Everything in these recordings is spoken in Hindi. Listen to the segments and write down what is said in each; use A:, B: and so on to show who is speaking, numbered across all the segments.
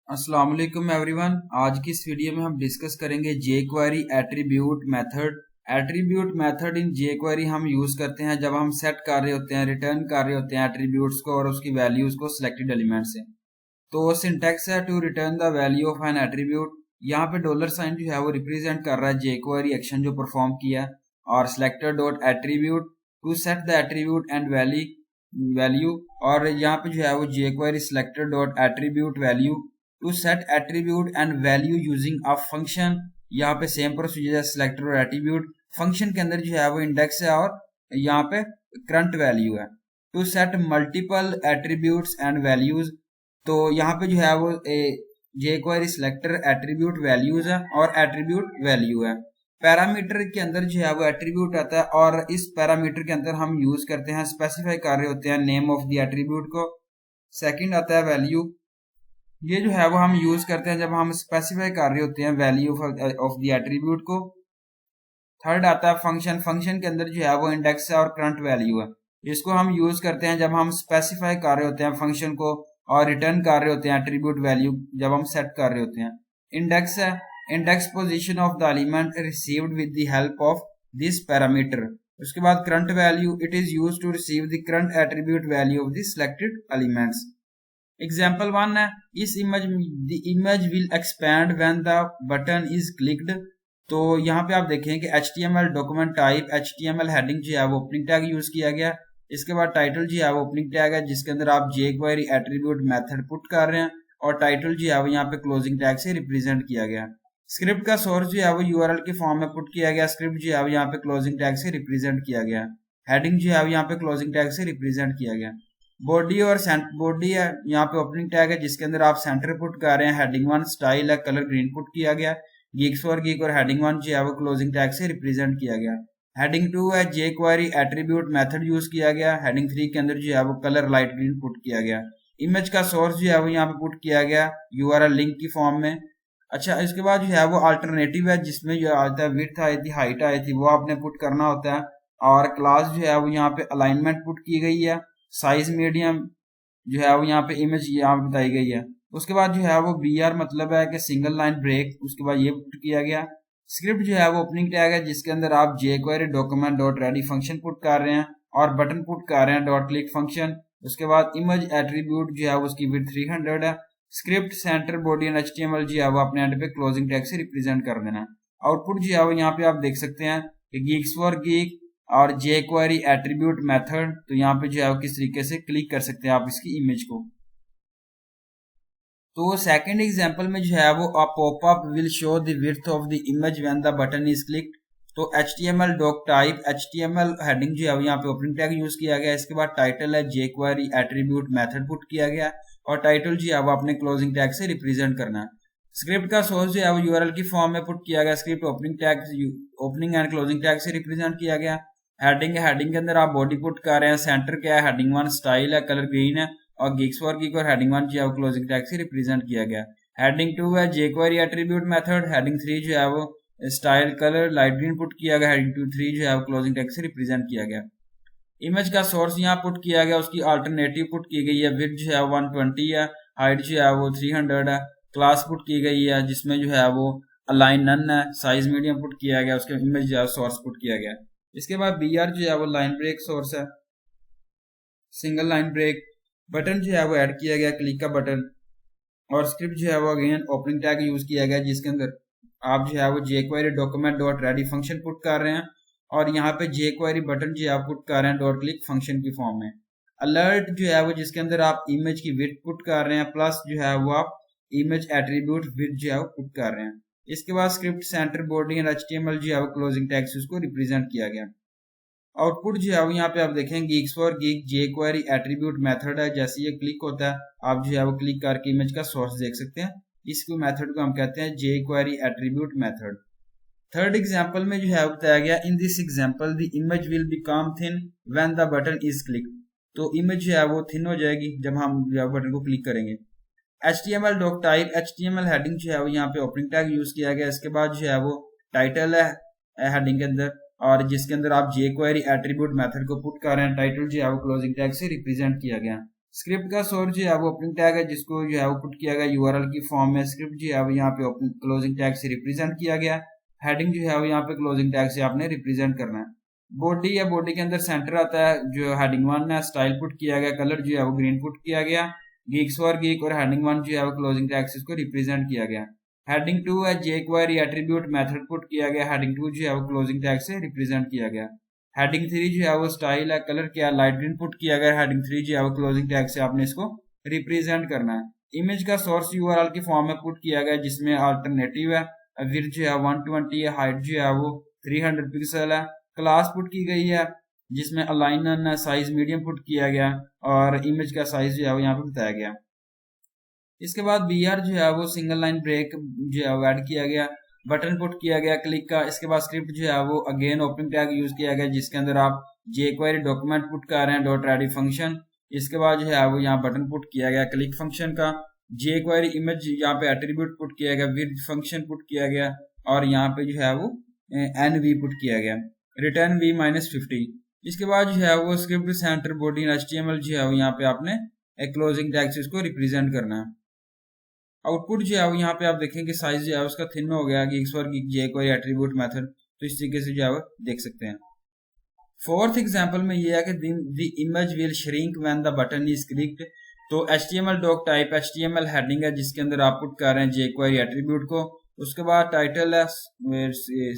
A: अस्सलाम वालेकुम एवरीवन। आज की इस वीडियो में हम डिस्कस करेंगे jQuery attribute method. Attribute method in jQuery हम यूज करते हैं जब हम सेट कर रहे होते हैं, रिटर्न कर रहे होते हैं एट्रीब्यूट्स को और उसकी वैल्यूज को सिलेक्टेड एलिमेंट से। तो सिंटैक्स है to return the value of an attribute. यहाँ पे डॉलर साइन जो है वो रिप्रेजेंट कर रहा है jQuery एक्शन जो परफॉर्म किया, और selector dot attribute to set the attribute and value. और यहाँ पे जो है वो jQuery selector dot attribute value to set attribute and value using a function. यहाँ पे सेम प्रोसीजर है, सिलेक्टर और एट्रीब्यूट। फंक्शन के अंदर जो है वो इंडेक्स है और यहाँ पे करंट वैल्यू है। To set multiple attributes and values. तो यहाँ पे जो है वो jQuery सिलेक्टर एट्रीब्यूट वैल्यूज है और एट्रीब्यूट वैल्यू है। पैरामीटर के अंदर जो है वो एट्रीब्यूट आता है और इस पैरामीटर के अंदर हम यूज करते हैं, स्पेसिफाई कर रहे होते हैं नेम ऑफ द एट्रीब्यूट को। सेकंड आता है वैल्यू। ये जो है वो हम यूज करते हैं जब हम स्पेसिफाई कर रहे होते हैं वैल्यू ऑफ द एट्रीब्यूट को। थर्ड आता है फंक्शन। फंक्शन के अंदर जो है वो इंडेक्स है और करंट वैल्यू है। इसको हम यूज करते हैं जब हम स्पेसिफाई कर रहे होते हैं फंक्शन को और रिटर्न कर रहे होते हैं एट्रीब्यूट वैल्यू जब हम सेट कर रहे होते हैं। इंडेक्स है, index position of the element received with the help of this parameter. उसके बाद current value, it is used to receive the current attribute value of the selected elements. Example 1 है, इस image the image will expand when the button is clicked. तो यहाँ पे आप देखें कि HTML document type HTML heading जो है वो ओपनिंग टैग यूज किया गया। इसके बाद टाइटल जो है वो ओपनिंग टैग है जिसके अंदर आप jQuery एट्रीब्यूट मेथड पुट कर रहे हैं और टाइटल जो है वो यहाँ पे क्लोजिंग टैग से रिप्रेजेंट किया गया। स्क्रिप्ट का सोर्स जो है वो URL के फॉर्म में पुट किया गया। स्क्रिप्ट जो है वो यहाँ पे क्लोजिंग टैग से रिप्रेजेंट किया गया। हेडिंग जो है वो यहाँ पे क्लोजिंग टैग से रिप्रेजेंट किया गया। बॉडी और बॉडी है, यहाँ पे ओपनिंग टैग है जिसके अंदर आप सेंटर पुट कर रहे हैं। हेडिंग 1 स्टाइल है, कलर ग्रीन पुट किया गया। गीक्स फॉर गीक और हेडिंग 1 जो है वो क्लोजिंग टैग से रिप्रेजेंट किया गया। हेडिंग 2 है, jQuery एट्रीब्यूट मेथड यूज किया गया। हेडिंग 3 के अंदर जो है वो कलर लाइट ग्रीन पुट किया गया। इमेज का सोर्स जो है वो यहाँ पे पुट किया गया URL लिंक की फॉर्म में। अच्छा, इसके बाद जो है वो अल्टरनेटिव है जिसमें जो आता है विड्थ आई थी, हाइट आई थी, वो आपने पुट करना होता है। और क्लास जो है वो यहाँ पे अलाइनमेंट पुट की गई है। साइज मीडियम जो है वो यहाँ पे इमेज यहाँ पे बताई गई है। उसके बाद जो है वो BR मतलब है कि सिंगल लाइन ब्रेक, उसके बाद ये पुट किया गया। स्क्रिप्ट जो है वो ओपनिंग टैग है जिसके अंदर आप jQuery document dot ready function put कर रहे हैं और बटन पुट कर रहे हैं डॉट क्लिक फंक्शन। उसके बाद इमेज एट्रीब्यूट जो है उसकी विड्थ 300 है। Script centre body and HTML जो है वो अपने एंड पे क्लोजिंग टैग से रिप्रेजेंट कर देना। आउटपुट जो है वो यहाँ पे आप देख सकते हैं कि गीक्स फॉर गीक और jQuery एट्रीब्यूट मेथड। तो यहाँ पे जो है किस तरीके से क्लिक कर सकते हैं आप इसकी इमेज को। तो सेकंड एग्जांपल में जो है वो popup will show the width of the image when the button is clicked. तो HTML doc type HTML heading जो है यहाँ पे ओपनिंग टैग यूज किया गया। इसके बाद टाइटल है, jQuery एट्रीब्यूट मेथड पुट किया गया और टाइटल जो है वो अपने क्लोजिंग टैग से रिप्रेजेंट करना है। स्क्रिप्ट का सोर्स जो है वो URL की फॉर्म में पुट किया गया। Script opening and closing tag से रिप्रेजेंट किया गया। हेडिंग है, हेडिंग के अंदर आप बॉडी पुट कर रहे हैं। सेंटर क्या है, हेडिंग 1 स्टाइल है, कलर ग्रीन है और गीक्स फॉर गीक और हेडिंग 1 जो है वो क्लोजिंग टैग से रिप्रेजेंट किया गया। हेडिंग 2 है, jQuery एट्रीब्यूट मेथड। हेडिंग 3 जो है वो style colour light green put किया गया। हेडिंग 3 जो है वो क्लोजिंग टैग से रिप्रेजेंट किया गया। इमेज का सोर्स यहाँ पुट किया गया, उसकी अल्टरनेटिव पुट की गई है। विड्थ जो है 120 है, हाइट जो है वो 300 है। क्लास पुट की गई है जिसमें जो है वो अलाइन नन है। साइज मीडियम पुट किया गया, उसके इमेज जो है सोर्स पुट किया गया। इसके बाद BR जो है वो लाइन ब्रेक सोर्स है, सिंगल लाइन ब्रेक। बटन जो है वो ऐड किया गया, क्लिक का बटन। और स्क्रिप्ट जो है वो अगेन ओपनिंग टैग यूज किया गया जिसके अंदर आप जो है वो jQuery document dot ready function put कर रहे हैं और यहाँ पे jQuery बटन जो है आप पुट कर रहे हैं डॉट क्लिक फंक्शन की फॉर्म में। अलर्ट जो है वो जिसके अंदर आप इमेज की विड्थ पुट कर रहे हैं, प्लस जो है वो आप इमेज एट्रीब्यूट विड्थ जो है वो पुट कर रहे हैं। इसके बाद script centre body and HTML जो है वो क्लोजिंग टैग से उसको रिप्रेजेंट किया गया। आउटपुट जो है वो यहाँ पे आप देखें Geeks for geek jQuery attribute method है। जैसे ये क्लिक होता है आप जो है वो क्लिक करके इमेज का सोर्स देख सकते हैं। इसको मेथड को हम कहते हैं jQuery attribute method. Third example में जो है बताया गया, in this example the image will become thin when the button is click. तो इमेज जो है वो थिन हो जाएगी जब हम बटन को क्लिक करेंगे। HTML doc type HTML heading जो है वो यहाँ पे ओपनिंग टैग यूज किया गया। इसके बाद जो है वो टाइटल है हेडिंग के अंदर और जिसके अंदर आप jQuery एट्रीब्यूट मेथड को पुट कर रहे हैं। टाइटल जो है वो क्लोजिंग टैग से रिप्रेजेंट किया गया। स्क्रिप्ट का सोर्स जो है वो ओपनिंग टैग है, जिसको जो है वो पुट किया गया यूआरएल की फॉर्म में। स्क्रिप्ट जो है वो यहाँ पे ओपनिंग क्लोजिंग टैग से रिप्रेजेंट किया गया। हेडिंग जो है वो यहाँ पे क्लोजिंग टैग से आपने रिप्रेजेंट करना है। बॉडी या बॉडी के अंदर सेंटर आता है जो हेडिंग 1 है, स्टाइल पुट किया गया, कलर जो है वो ग्रीन पुट किया गया, गीक्स फॉर गीक और हेडिंग 1 जो है वो क्लोजिंग टैग से इसको रिप्रेजेंट किया गया। हेडिंग 2 है jQuery एट्रीब्यूट मेथड पुट किया गया, हेडिंग 2 जो है वो क्लोजिंग टैग से रिप्रेजेंट किया गया। हेडिंग 3 जो है वो स्टाइल है, कलर क्या लाइट ग्रीन पुट किया गया, हेडिंग 3 जो है वो क्लोजिंग टैग से आपने इसको रिप्रेजेंट करना है। इमेज का सोर्स यूआरएल की फॉर्म में पुट किया गया, जिसमें अल्टरनेटिव है, विड्थ जो है 120 है, हाइट जो है वो 300 पिक्सल है। क्लास पुट की गई है जिसमें अलाइनर है, साइज मीडियम पुट किया गया और इमेज का साइज जो है वो यहाँ पे बताया गया। इसके बाद BR जो है वो सिंगल लाइन ब्रेक जो है वो ऐड किया गया, बटन पुट किया गया क्लिक का। इसके बाद स्क्रिप्ट जो है वो अगेन ओपनिंग टैग यूज किया गया, जिसके अंदर आप jQuery डॉक्यूमेंट पुट कर रहे हैं डॉट रेडी फंक्शन। इसके बाद जो है वो यहाँ बटन पुट किया गया क्लिक फंक्शन का। jQuery इमेज यहाँ पे एट्रीब्यूट पुट किया गया, विड्थ फंक्शन पुट किया गया और यहाँ पे जो है वो NV पुट किया गया, रिटर्न V -50। इसके बाद जो है वो स्क्रिप्ट सेंटर बॉडी HTML जो है वो यहाँ पे आपने क्लोजिंग टैग से इसको रिप्रेजेंट करना है। आउटपुट जो है वो यहाँ पे आप देखेंगे साइज जो है उसका थिन हो गया, Geeks for geek jQuery attribute method, तो इस तरीके से जो है वो देख सकते हैं। फोर्थ एग्जांपल में ये है कि the image will shrink when the button is clicked. तो HTML doc type HTML heading है जिसके अंदर आप पुट कर रहे हैं jQuery एट्रीब्यूट को। उसके बाद टाइटल है,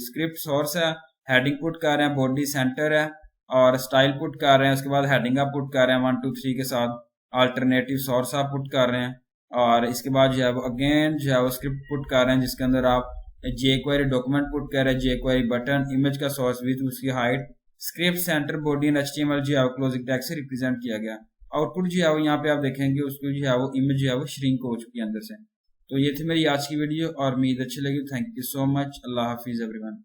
A: स्क्रिप्ट सोर्स है, हेडिंग पुट कर रहे हैं, बॉडी सेंटर है और स्टाइल पुट कर रहे हैं। उसके बाद हेडिंग आप पुट कर रहे हैं 1 2 3 के साथ, अल्टरनेटिव सोर्स आप पुट कर रहे हैं और इसके बाद जो है वो अगेन जो है वो स्क्रिप्ट पुट कर रहे हैं जिसके अंदर आप jQuery डॉक्यूमेंट पुट कर रहे हैं, jQuery बटन, इमेज का सोर्स विथ उसकी height, script centre body and HTML जो है वो क्लोजिंग टैग से रिप्रेजेंट किया गया। आउटपुट जो है वो यहाँ पे आप देखेंगे उसको जो है वो इमेज जो है वो श्रिंक हो चुकी है अंदर से। तो ये थी मेरी आज की वीडियो और उम्मीद अच्छी लगी। Thank you so much. Allah Hafiz everyone.